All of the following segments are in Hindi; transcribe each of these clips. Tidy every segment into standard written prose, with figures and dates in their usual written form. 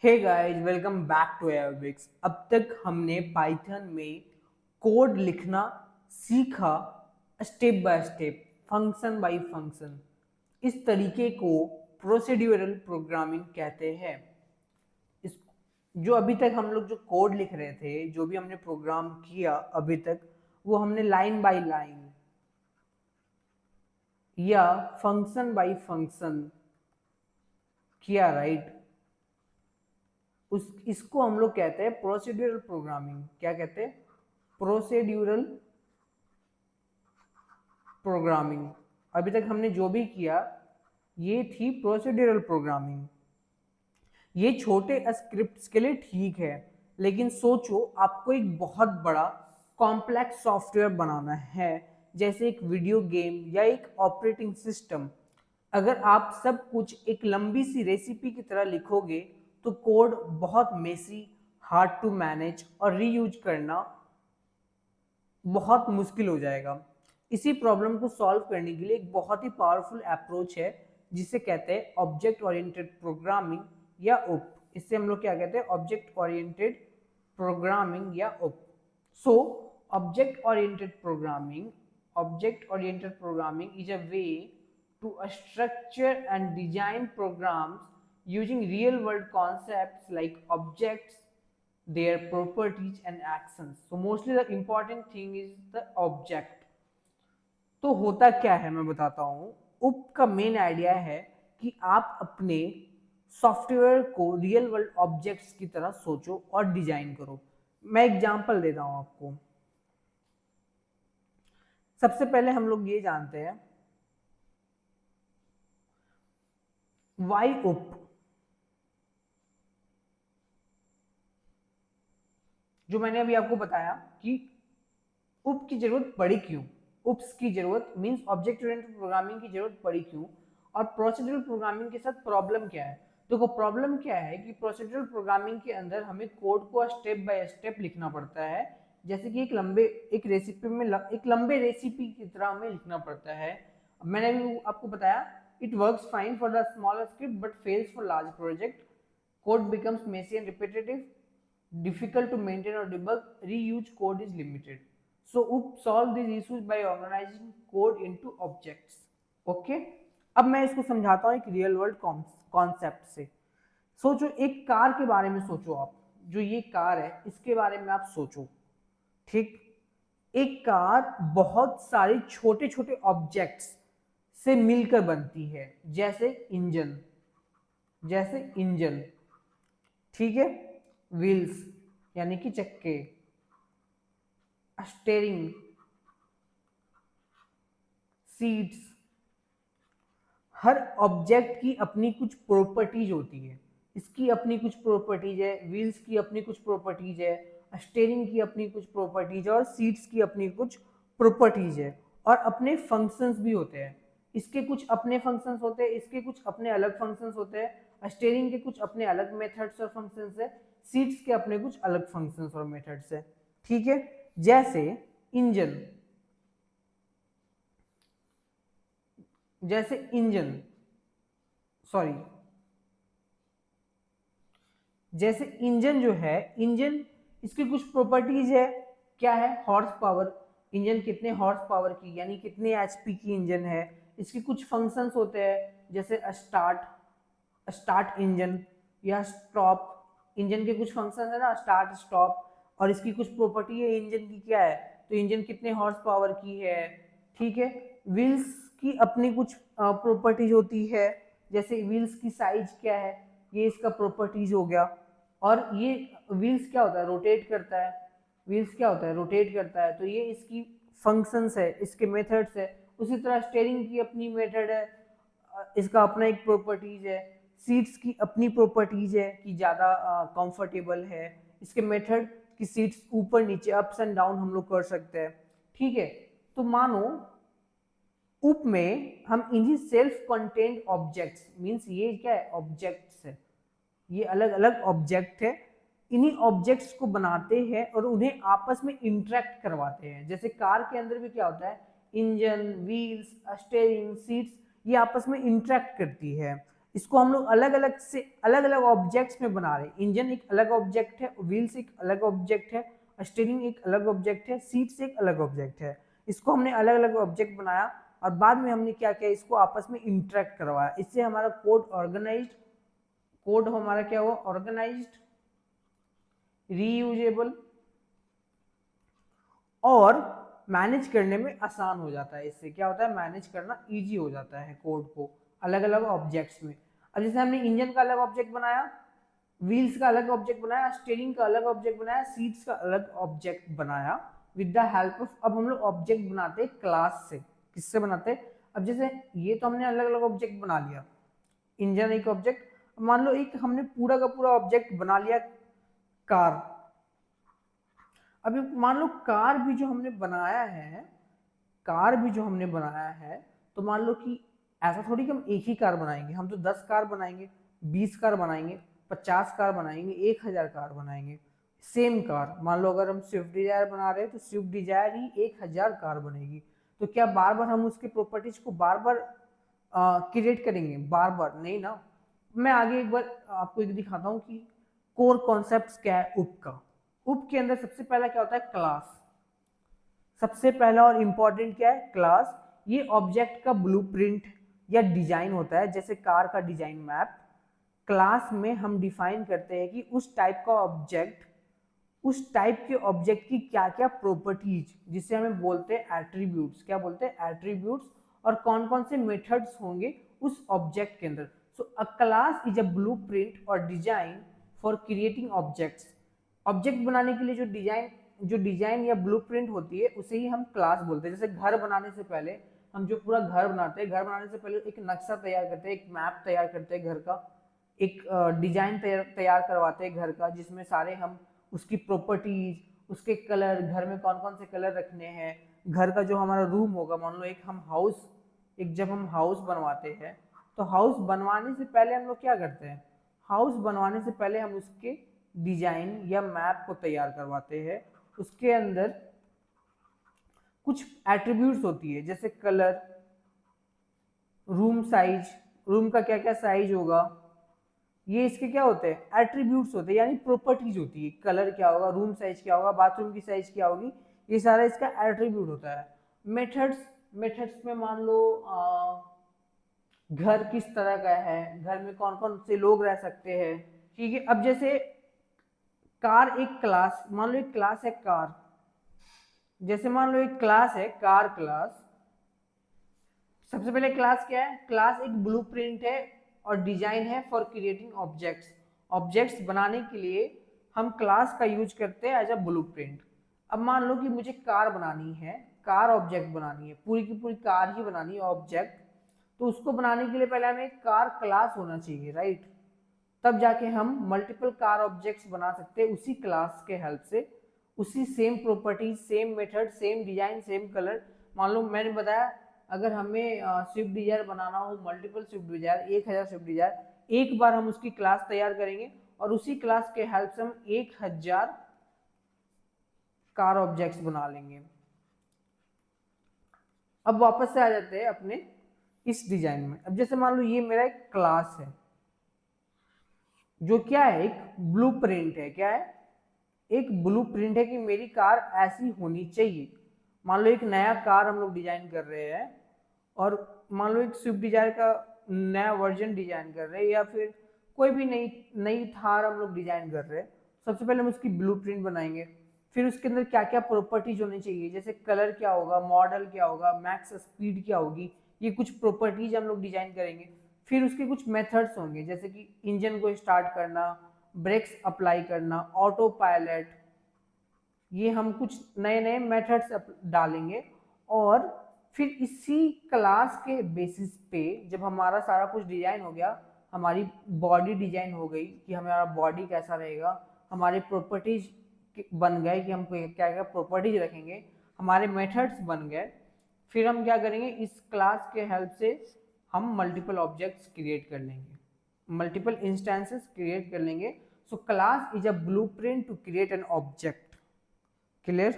Hey guys, welcome back to Airwix. अब तक हमने पाइथन में कोड लिखना सीखा, step by step, function by function. इस तरीके को प्रोसीड्यूरल प्रोग्रामिंग कहते हैं। इस जो अभी तक हम लोग जो कोड लिख रहे थे, जो भी हमने प्रोग्राम किया अभी तक, वो हमने लाइन बाय लाइन या फंक्शन बाय फंक्शन किया, राइट। उस इसको हम लोग कहते हैं प्रोसीड्यूरल प्रोग्रामिंग। क्या कहते हैं? Procedural programming. अभी तक हमने जो भी किया ये थी प्रोसीड्यूरल प्रोग्रामिंग। ये छोटे स्क्रिप्ट्स के लिए ठीक है, लेकिन सोचो आपको एक बहुत बड़ा कॉम्प्लेक्स सॉफ्टवेयर बनाना है, जैसे एक वीडियो गेम या एक ऑपरेटिंग सिस्टम। अगर आप सब कुछ एक लंबी सी रेसिपी की तरह लिखोगे तो कोड बहुत मेसी, हार्ड टू मैनेज और रीयूज करना बहुत मुश्किल हो जाएगा। इसी प्रॉब्लम को सॉल्व करने के लिए एक बहुत ही पावरफुल अप्रोच है, जिसे कहते हैं ऑब्जेक्ट ओरिएंटेड प्रोग्रामिंग या ओप। इससे हम लोग क्या कहते हैं? ऑब्जेक्ट ओरिएंटेड प्रोग्रामिंग या OOP. So object oriented programming is a way to structure and design programs using real world concepts like objects, their properties and actions. So mostly the important thing is the object. तो होता क्या है मैं बताता हूँ। उप का मेन आइडिया है कि आप अपने सॉफ्टवेयर को रियल वर्ल्ड ऑब्जेक्ट्स की तरह सोचो और डिजाइन करो। मैं एग्जांपल देता हूँ आपको। सबसे पहले हम लोग ये जानते हैं वाई उप। जो मैंने अभी आपको बताया कि उप की जरूरत पड़ी क्यों, उप्स की जरूरत मींस ऑब्जेक्ट ओरिएंटेड प्रोग्रामिंग की जरूरत पड़ी क्यों, और प्रोसीड्यूरल प्रोग्रामिंग के साथ प्रॉब्लम क्या है। देखो प्रॉब्लम क्या है कि प्रोसीड्यूरल प्रोग्रामिंग के अंदर हमें कोड को स्टेप बाय स्टेप लिखना पड़ता है, जैसे कि एक लंबे रेसिपी की तरह हमें लिखना पड़ता है। मैंने भी आपको बताया it works fine for the smaller script but fails for large project. Code becomes messy and repetitive, difficult to maintain or debug, reuse code is limited. So OOP solve these issues by organizing code into objects. Okay? अब मैं इसको समझाता हूँ एक रियल वर्ल्ड कॉन्सेप्ट से। सोचो एक कार के बारे में सोचो आप, जो ये कार है इसके बारे में आप सोचो, ठीक। एक कार बहुत सारे छोटे छोटे ऑब्जेक्ट्स से मिलकर बनती है, जैसे इंजन, ठीक है, व्हील्स यानी कि चक्के, स्टेयरिंग, सीट्स। हर ऑब्जेक्ट की अपनी कुछ प्रॉपर्टीज होती है। इसकी अपनी कुछ प्रॉपर्टीज है, व्हील्स की अपनी कुछ प्रॉपर्टीज है, स्टेयरिंग की अपनी कुछ प्रॉपर्टीज है और सीट्स की अपनी कुछ प्रॉपर्टीज है, और अपने फंक्शंस भी होते हैं। इसके कुछ अपने फंक्शंस होते हैं, इसके कुछ अपने अलग फंक्शंस होते हैं, स्टेयरिंग के कुछ अपने अलग मेथड्स और फंक्शंस है, सीट्स के अपने कुछ अलग फंक्शंस और मेथड्स है, ठीक है। जैसे इंजन जैसे इंजन सॉरी जैसे इंजन जो है, इंजन इसकी कुछ प्रॉपर्टीज है। क्या है? Horse power. इंजन कितने हॉर्स पावर की यानी कितने एचपी की इंजन है। इसके कुछ फंक्शंस होते हैं, जैसे स्टार्ट इंजन या स्टॉप। इंजन के कुछ फंक्शन है ना, स्टार्ट स्टॉप। और इसकी कुछ प्रॉपर्टी है इंजन की, क्या है? तो इंजन कितने हॉर्स पावर की है, ठीक है। व्हील्स की अपनी कुछ प्रॉपर्टीज होती है, जैसे व्हील्स की साइज क्या है, ये इसका प्रॉपर्टीज हो गया। और ये व्हील्स क्या होता है? रोटेट करता है। व्हील्स क्या होता है? रोटेट करता है। तो ये इसकी फंक्शंस है, इसके मेथड्स है। उसी तरह स्टीयरिंग की अपनी मेथड है, इसका अपना एक प्रॉपर्टीज है। सीट्स की अपनी प्रॉपर्टीज है कि ज़्यादा कंफर्टेबल है। इसके मेथड की सीट्स ऊपर नीचे अप्स एंड डाउन हम लोग कर सकते हैं, ठीक है। तो मानो उप में हम इन्हीं सेल्फ कंटेन्ड ऑब्जेक्ट्स, मीन्स ये क्या है? ऑब्जेक्ट्स है, ये अलग अलग ऑब्जेक्ट है। इन्हीं ऑब्जेक्ट्स को बनाते हैं और उन्हें आपस में इंटरेक्ट करवाते हैं। जैसे कार के अंदर भी क्या होता है? इंजन, व्हील्स, स्टीयरिंग, सीट्स, ये आपस में इंटरेक्ट करती है। इसको हम लोग अलग अलग ऑब्जेक्ट्स में बना रहे हैं। इंजन एक अलग ऑब्जेक्ट है, व्हील्स एक अलग ऑब्जेक्ट है, स्टीयरिंग एक अलग ऑब्जेक्ट है, सीट्स एक अलग ऑब्जेक्ट है। इसको हमने अलग अलग ऑब्जेक्ट बनाया और बाद में हमने क्या किया, इसको आपस में इंटरेक्ट करवाया। इससे हमारा कोड ऑर्गेनाइज्ड, कोड हमारा क्या हुआ, ऑर्गेनाइज्ड, रीयूजेबल और मैनेज करने में आसान हो जाता है। इससे क्या होता है, मैनेज करना इजी हो जाता है कोड को अलग अलग ऑब्जेक्ट्स में। अब जैसे हमने इंजन का अलग ऑब्जेक्ट बनाया, व्हील्स का अलग ऑब्जेक्ट बनाया, स्टीयरिंग का अलग ऑब्जेक्ट बनाया, सीट्स का अलग ऑब्जेक्ट बनाया विद द हेल्प ऑफ, अब हम लोग ऑब्जेक्ट बनाते हैं क्लास से। किससे बनाते हैं, अब जैसे ये तो हमने अलग अलग ऑब्जेक्ट बना लिया, इंजन एक ऑब्जेक्ट, मान लो एक हमने पूरा का पूरा ऑब्जेक्ट बना लिया कार। अभी मान लो कार भी जो हमने बनाया है, कार भी जो हमने बनाया है, तो मान लो कि ऐसा थोड़ी कि हम एक ही कार बनाएंगे, हम तो 10 कार बनाएंगे, 20 कार बनाएंगे, 50 कार बनाएंगे, 1000 कार बनाएंगे। सेम कार, मान लो अगर हम स्विफ्ट डिजायर बना रहे हैं तो स्विफ्ट डिजायर ही 1000 कार बनेगी। तो क्या बार बार हम उसके प्रॉपर्टीज को बार बार क्रिएट करेंगे, बार बार नहीं ना। मैं आगे एक बार आपको एक दिखाता हूँ कि कोर कॉन्सेप्ट क्या है उप का। उप के अंदर सबसे पहला क्या होता है, क्लास। सबसे पहला और इंपॉर्टेंट क्या है, क्लास। ये ऑब्जेक्ट का ब्लूप्रिंट या डिजाइन होता है, जैसे कार का डिजाइन मैप। क्लास में हम डिफाइन करते हैं कि उस टाइप का ऑब्जेक्ट, उस टाइप के ऑब्जेक्ट की क्या क्या प्रॉपर्टीज, जिसे हमें बोलते हैं एट्रीब्यूट्स। क्या बोलते हैं, एट्रीब्यूट्स। और कौन कौन से मेथड्स होंगे उस ऑब्जेक्ट के अंदर। So a class is a blueprint और design for creating objects. Object बनाने के लिए जो डिजाइन या ब्लूप्रिंट होती है उसे ही हम क्लास बोलते हैं। जैसे घर बनाने से पहले हम जो पूरा घर बनाते हैं, घर बनाने से पहले एक नक्शा तैयार करते हैं, एक मैप तैयार करते हैं घर का, एक डिजाइन तैयार करवाते हैं घर का, जिसमें सारे हम उसकी प्रॉपर्टीज, उसके कलर, घर में कौन कौन से कलर रखने हैं, घर का जो हमारा रूम होगा, मान लो एक हम हाउस, एक जब हम हाउस बनवाते हैं तो हाउस बनवाने से पहले हम लोग क्या करते हैं, हाउस बनवाने से पहले हम उसके डिजाइन या मैप को तैयार करवाते हैं। उसके अंदर कुछ एट्रीब्यूट्स होती है, जैसे कलर, रूम साइज, रूम का क्या क्या साइज होगा, ये इसके क्या होते हैं, एट्रीब्यूट्स होते हैं, यानी प्रॉपर्टीज होती है। कलर क्या होगा, रूम साइज क्या होगा, बाथरूम की साइज क्या होगी, ये सारा इसका एट्रीब्यूट होता है। मेथड्स, मेथड्स में मान लो घर किस तरह का है, घर में कौन कौन से लोग रह सकते हैं, ठीक है। अब जैसे कार एक क्लास, मान लो एक क्लास है कार, जैसे मान लो एक क्लास है कार क्लास। सबसे पहले क्लास क्या है, क्लास एक ब्लूप्रिंट है और डिजाइन है फॉर क्रिएटिंग ऑब्जेक्ट्स। ऑब्जेक्ट्स बनाने के लिए हम क्लास का यूज करते हैं एज अ ब्लूप्रिंट। अब मान लो कि मुझे कार बनानी है, कार ऑब्जेक्ट बनानी है, पूरी की पूरी कार ही बनानी है ऑब्जेक्ट, तो उसको बनाने के लिए पहले हमें कार क्लास होना चाहिए, राइट। तब जाके हम मल्टीपल कार ऑब्जेक्ट्स बना सकते हैं उसी क्लास के हेल्प से, उसी same properties, same method, same design, same colour. मान लो मैंने बताया अगर हमें स्विफ्ट डिजायर बनाना हो, multiple Swift Dzire, 1000 Swift Dzire, एक बार हम उसकी क्लास तैयार करेंगे और उसी क्लास के हेल्प से हम 1000 कार ऑब्जेक्ट्स बना लेंगे। अब वापस से आ जाते हैं अपने इस डिजाइन में। अब जैसे मान लो ये मेरा एक क्लास है जो क्या है, एक ब्लूप्रिंट है। क्या है, एक ब्लूप्रिंट है कि मेरी कार ऐसी होनी चाहिए। मान लो एक नया कार हम लोग डिजाइन कर रहे हैं और मान लो एक स्विफ्ट डिजायर का नया वर्जन डिजाइन कर रहे हैं, या फिर कोई भी नई नई थार हम लोग डिजाइन कर रहे हैं। सबसे पहले हम उसकी ब्लूप्रिंट बनाएंगे, फिर उसके अंदर क्या क्या प्रॉपर्टीज होनी चाहिए, जैसे कलर क्या होगा, मॉडल क्या होगा, मैक्स स्पीड क्या होगी, ये कुछ प्रॉपर्टीज हम लोग डिजाइन करेंगे। फिर उसके कुछ मेथड्स होंगे, जैसे कि इंजन को स्टार्ट करना, ब्रेक्स अप्लाई करना, ऑटो पायलट, ये हम कुछ नए नए मेथड्स डालेंगे। और फिर इसी क्लास के बेसिस पे जब हमारा सारा कुछ डिजाइन हो गया, हमारी बॉडी डिजाइन हो गई कि हमारा बॉडी कैसा रहेगा, हमारे प्रॉपर्टीज बन गए कि हम क्या क्या प्रॉपर्टीज रखेंगे, हमारे मेथड्स बन गए, फिर हम क्या करेंगे, इस क्लास के हेल्प से हम मल्टीपल ऑब्जेक्ट्स क्रिएट कर लेंगे, मल्टीपल इंस्टेंसेस क्रिएट कर लेंगे। So class is a blueprint to create an object. Clear.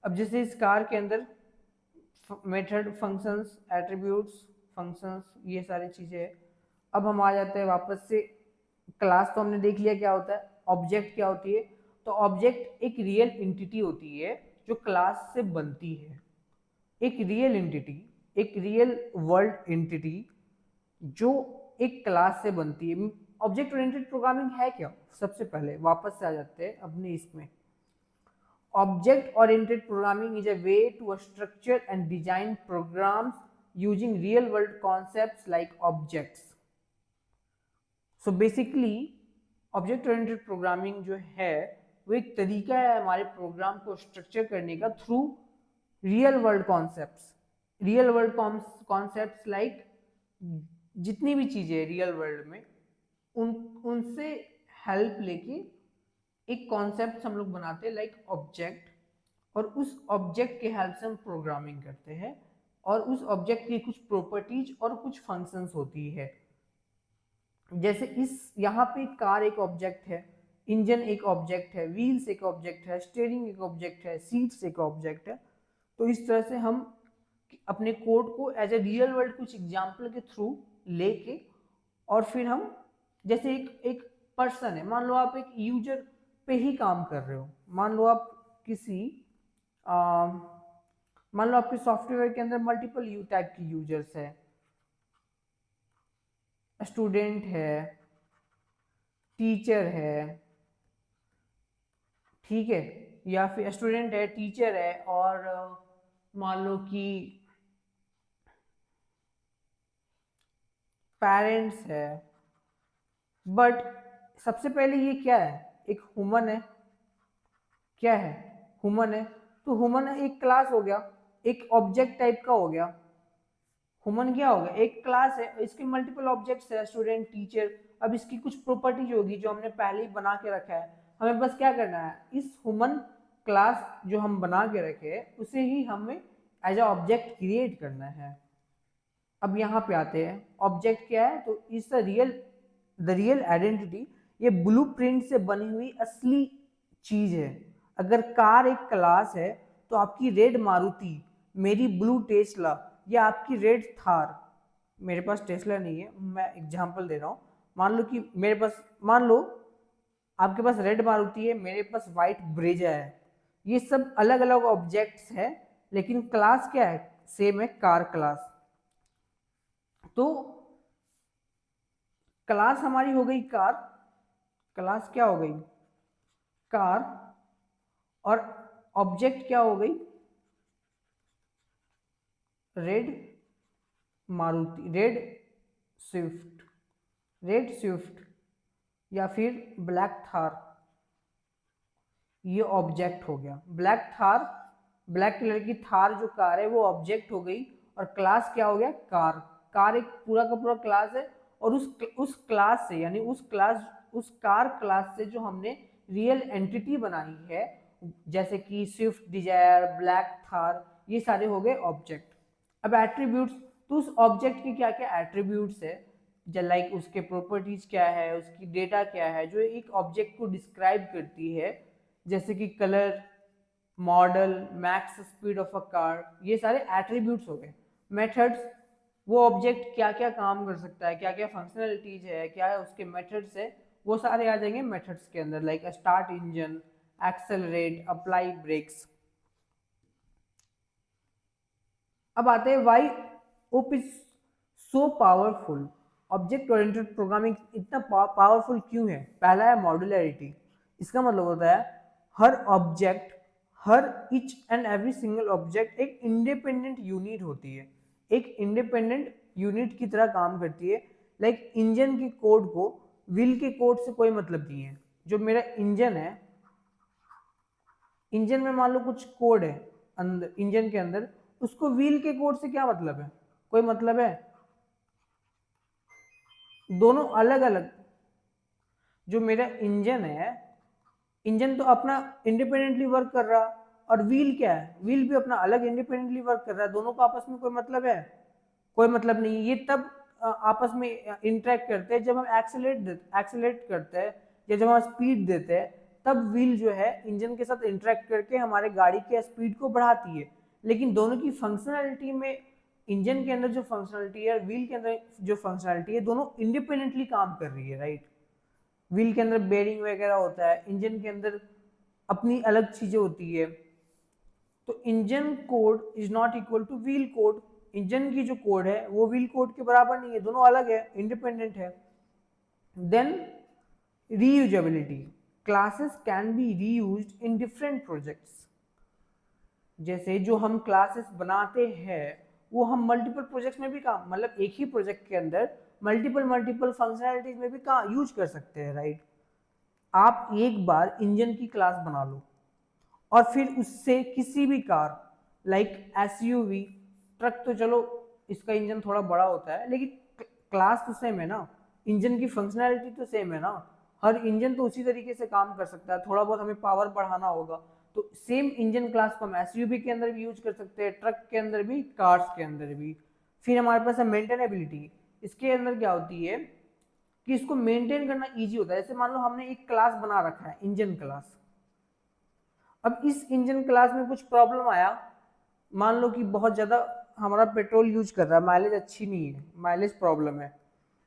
अब जैसे इस कार के अंदर मेथड, फंक्शंस, एट्रीब्यूट्स, फंक्शंस, ये सारी चीजें है। अब हम आ जाते हैं वापस से, क्लास तो हमने देख लिया क्या होता है, ऑब्जेक्ट क्या होती है। तो ऑब्जेक्ट एक रियल एंटिटी होती है जो क्लास से बनती है, एक रियल एंटिटी, एक रियल वर्ल्ड एंटिटी जो एक क्लास से बनती है। ऑब्जेक्ट ओरिएंटेड प्रोग्रामिंग है क्या, सबसे पहले वापस से आ जाते हैं अपने इसमें। Object oriented programming is a way to structure and design programs using real world concepts like objects. So basically object oriented programming जो है वो एक तरीका है हमारे प्रोग्राम को स्ट्रक्चर करने का through real world concepts. Real world concepts like जितनी भी चीजें रियल वर्ल्ड में उनसे हेल्प लेके एक कॉन्सेप्ट हम लोग बनाते हैं लाइक ऑब्जेक्ट, और उस ऑब्जेक्ट के हेल्प से हम प्रोग्रामिंग करते हैं, और उस ऑब्जेक्ट की कुछ प्रॉपर्टीज और कुछ फंक्शंस होती है। जैसे इस यहाँ पे कार एक ऑब्जेक्ट है, इंजन एक ऑब्जेक्ट है, व्हील्स एक ऑब्जेक्ट है, स्टीयरिंग एक ऑब्जेक्ट है, सीट्स एक ऑब्जेक्ट है। तो इस तरह से हम अपने कोड को एज ए रियल वर्ल्ड कुछ एग्जाम्पल के थ्रू लेके, और फिर हम जैसे एक पर्सन है, मान लो आप एक यूजर पे ही काम कर रहे हो, मान लो आप किसी मान लो आपके सॉफ्टवेयर के अंदर मल्टीपल टाइप की यूजर्स है, स्टूडेंट है, टीचर है, ठीक है, या फिर स्टूडेंट है, टीचर है, और मान लो कि पेरेंट्स है। बट सबसे पहले ये क्या है, एक ह्यूमन है, क्या है, ह्यूमन है। तो ह्यूमन एक क्लास हो गया, एक ऑब्जेक्ट टाइप का हो गया। ह्यूमन क्या हो गया, एक क्लास है, इसके मल्टीपल ऑब्जेक्ट्स है, स्टूडेंट, टीचर। अब इसकी कुछ प्रॉपर्टीज होगी जो हमने पहले ही बना के रखा है, हमें बस क्या करना है, इस ह्यूमन क्लास जो हम बना के रखे हैं उसे ही हमें एज अ ऑब्जेक्ट क्रिएट करना है। अब यहाँ पे आते हैं, ऑब्जेक्ट क्या है, तो इस द रियल आइडेंटिटी, ये ब्लूप्रिंट से बनी हुई असली चीज है। अगर कार एक क्लास है तो आपकी रेड मारुति, मेरी ब्लू टेस्ला, या आपकी रेड थार, मेरे पास टेस्ला नहीं है, मैं एग्जांपल दे रहा हूँ, मान लो कि मेरे पास, मान लो आपके पास रेड मारुति है, मेरे पास व्हाइट ब्रेजा है, ये सब अलग अलग ऑब्जेक्ट्स है, लेकिन क्लास क्या है, सेम है, कार क्लास। तो क्लास हमारी हो गई कार, क्लास क्या हो गई, कार, और ऑब्जेक्ट क्या हो गई, red Maruti, red Swift, red Swift, या फिर ब्लैक थार, ये ऑब्जेक्ट हो गया। ब्लैक थार, ब्लैक कलर की थार जो कार है वो ऑब्जेक्ट हो गई, और क्लास क्या हो गया, कार। कार एक पूरा का पूरा क्लास है, और उस क्लास से, यानी उस कार क्लास से जो हमने रियल एंटिटी बनाई है, जैसे कि स्विफ्ट डिजायर, ब्लैक थार, ये सारे हो गए ऑब्जेक्ट। अब एट्रीब्यूट्स, तो उस ऑब्जेक्ट के क्या क्या एट्रीब्यूट्स है, लाइक उसके प्रॉपर्टीज क्या है, उसकी डेटा क्या है जो एक ऑब्जेक्ट को डिस्क्राइब करती है, जैसे कि colour, model, max speed of a car, ये सारे एट्रीब्यूट्स हो गए। मेथड्स, वो ऑब्जेक्ट क्या क्या काम कर सकता है, क्या क्या फंक्शनलिटीज है, क्या है उसके मेथड्स है, वो सारे आ जाएंगे मेथड्स के अंदर, like start engine, accelerate, apply brakes. अब आते हैं why OOP is so powerful, object oriented programming इतना पावरफुल क्यों है। पहला है मॉड्यूलरिटी, इसका मतलब होता है हर ऑब्जेक्ट, हर each and every single object एक इंडिपेंडेंट यूनिट होती है, एक इंडिपेंडेंट यूनिट की तरह काम करती है। लाइक इंजन के कोड को व्हील के कोड से कोई मतलब नहीं है। जो मेरा इंजन है, इंजन में मान लो कुछ कोड है अंदर, इंजन के अंदर, उसको व्हील के कोड से क्या मतलब है, कोई मतलब है, दोनों अलग अलग। जो मेरा इंजन है, इंजन तो अपना इंडिपेंडेंटली वर्क कर रहा, और व्हील क्या है, व्हील भी अपना अलग इंडिपेंडेंटली वर्क कर रहा है, दोनों का आपस में कोई मतलब है, कोई मतलब नहीं। ये तब आपस में इंटरेक्ट करते हैं जब हम एक्सेलरेट करते हैं, या जब हम स्पीड देते हैं, तब व्हील जो है इंजन के साथ इंटरेक्ट करके हमारे गाड़ी की स्पीड को बढ़ाती है। लेकिन दोनों की फंक्शनैलिटी में इंजन के अंदर जो फंक्शनलिटी है, व्हील के अंदर जो फंक्शनलिटी है, दोनों इंडिपेंडेंटली काम कर रही है, राइट। व्हील के अंदर बेरिंग वगैरह होता है, इंजन के अंदर अपनी अलग चीजें होती है। तो engine code is not equal two wheel code. Engine की जो कोड है वो व्हील कोड के बराबर नहीं है, दोनों अलग है, इंडिपेंडेंट है। Then reusability, classes can be reused in different projects. जैसे जो हम क्लासेस बनाते हैं वो हम मल्टीपल प्रोजेक्ट्स में भी काम, मतलब एक ही प्रोजेक्ट के अंदर मल्टीपल फंक्शनैलिटीज में भी काम यूज कर सकते हैं, राइट। आप एक बार इंजन की क्लास बना लो और फिर उससे किसी भी कार लाइक एसयूवी, ट्रक तो चलो इसका इंजन थोड़ा बड़ा होता है लेकिन क्लास तो सेम है ना, इंजन की फंक्शनैलिटी तो सेम है ना, हर इंजन तो उसी तरीके से काम कर सकता है, थोड़ा बहुत हमें पावर बढ़ाना होगा तो सेम इंजन क्लास को हम एसयूवी के अंदर भी यूज कर सकते हैं, ट्रक के अंदर भी, कार्स के अंदर भी। फिर हमारे पास है मेंटेनेबिलिटी। इसके अंदर क्या होती है कि इसको मेंटेन करना इजी होता है। जैसे मान लो हमने एक क्लास बना रखा है इंजन क्लास, अब इस इंजन क्लास में कुछ प्रॉब्लम आया, मान लो कि बहुत ज़्यादा हमारा पेट्रोल यूज कर रहा है, माइलेज अच्छी नहीं है, माइलेज प्रॉब्लम है,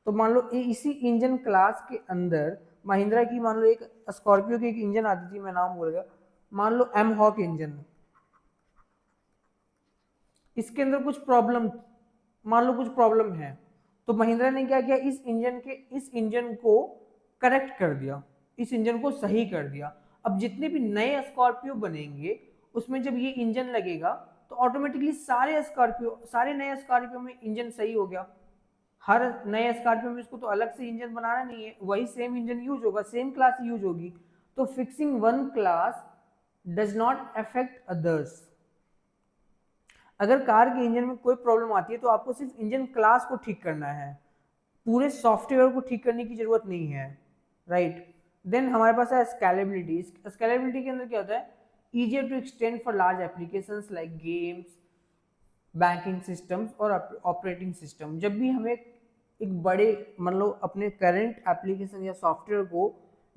तो मान लो इसी इंजन क्लास के अंदर महिंद्रा की मान लो एक स्कॉर्पियो की एक इंजन आती थी, मैं नाम भूल गया, मान लो एम हॉक इंजन, इसके अंदर कुछ प्रॉब्लम, मान लो कुछ प्रॉब्लम है, तो महिंद्रा ने क्या किया, इस इंजन को करेक्ट कर दिया, इस इंजन को सही कर दिया। अब जितने भी नए स्कॉर्पियो बनेंगे उसमें जब ये इंजन लगेगा तो ऑटोमेटिकली सारे नए स्कॉर्पियो में इंजन सही हो गया। हर नए स्कॉर्पियो में इसको तो अलग से इंजन बनाना नहीं है, वही सेम इंजन यूज होगा, सेम क्लास यूज होगी। तो fixing one class does not affect others. अगर कार के इंजन में कोई प्रॉब्लम आती है तो आपको सिर्फ इंजन क्लास को ठीक करना है, पूरे सॉफ्टवेयर को ठीक करने की जरूरत नहीं है, राइट। देन हमारे पास है स्केलेबिलिटी। स्केलेबिलिटी के अंदर क्या होता है, easier to extend for large applications like games, banking systems और ऑपरेटिंग सिस्टम। जब भी हमें एक बड़े मतलब अपने करंट एप्लीकेशन या सॉफ्टवेयर को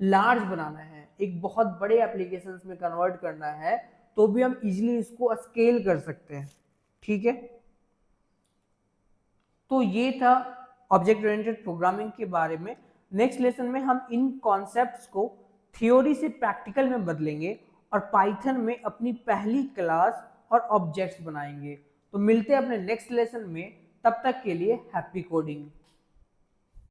लार्ज बनाना है, एक बहुत बड़े एप्लीकेशंस में कन्वर्ट करना है, तो भी हम इजीली इसको स्केल कर सकते हैं, ठीक है। तो ये था ऑब्जेक्ट ओरिएंटेड प्रोग्रामिंग के बारे में। नेक्स्ट लेसन में हम इन कॉन्सेप्ट्स को थ्योरी से प्रैक्टिकल में बदलेंगे और पाइथन में अपनी पहली क्लास और ऑब्जेक्ट्स बनाएंगे। तो मिलते हैं अपने नेक्स्ट लेसन में, तब तक के लिए हैप्पी कोडिंग।